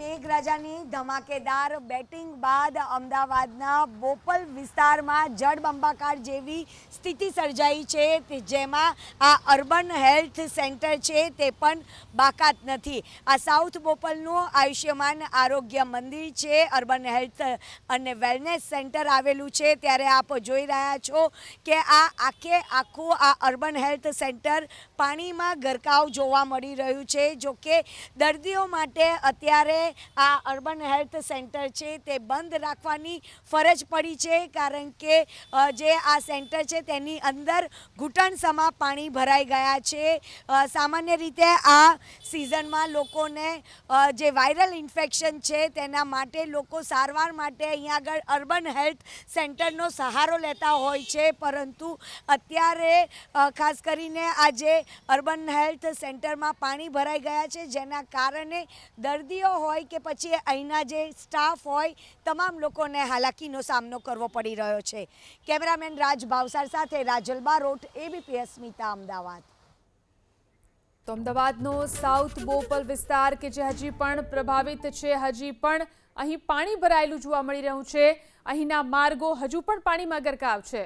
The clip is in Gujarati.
મેઘરાજાની ધમાકેદાર બેટિંગ બાદ અમદાવાદના બોપલ વિસ્તારમાં જળબંબાકાર જેવી સ્થિતિ સર્જાઈ છે, જેમાં આ અર્બન હેલ્થ સેન્ટર છે તે પણ બાકાત નથી। આ સાઉથ બોપલનું આયુષ્યમાન આરોગ્ય મંદિર છે, અર્બન હેલ્થ અને વેલનેસ સેન્ટર આવેલું છે। ત્યારે આપ જોઈ રહ્યા છો કે આ આખું આ અર્બન હેલ્થ સેન્ટર પાણીમાં ગરકાવ જોવા મળી રહ્યું છે। જો કે દર્દીઓ માટે અત્યારે આ અર્બન હેલ્થ સેન્ટર છે તે બંધ રાખવાની ફરજ પડી છે, કારણ કે જે આ સેન્ટર છે તેની અંદર ઘૂંટણસમા પાણી ભરાઈ ગયા છે। સામાન્ય રીતે આ સિઝનમાં લોકોને જે વાયરલ ઇન્ફેક્શન છે તેના માટે લોકો સારવાર માટે અહીંયા આગળ અર્બન હેલ્થ સેન્ટરનો સહારો લેતા હોય છે, પરંતુ અત્યારે ખાસ કરીને આ જે અર્બન હેલ્થ સેન્ટરમાં પાણી ભરાઈ ગયા છે, જેના કારણે દર્દીઓ હોય કે પછી અહીંના જે સ્ટાફ હોય તમામ લોકોને હાલાકીનો સામનો કરવો પડી રહ્યો છે। કેમેરામેન રાજ ભાવસાર સાથે રાજલ બારોટ, એબીપી અસ્મિતા, અમદાવાદ। તો અમદાવાદનો સાઉથ બોપલ વિસ્તાર કે જે હજી પણ પ્રભાવિત છે, હજી પણ અહીં પાણી ભરાયેલું જોવા મળી રહ્યું છે। અહીંના માર્ગો હજુ પણ પાણીમાં ગરકાવ છે।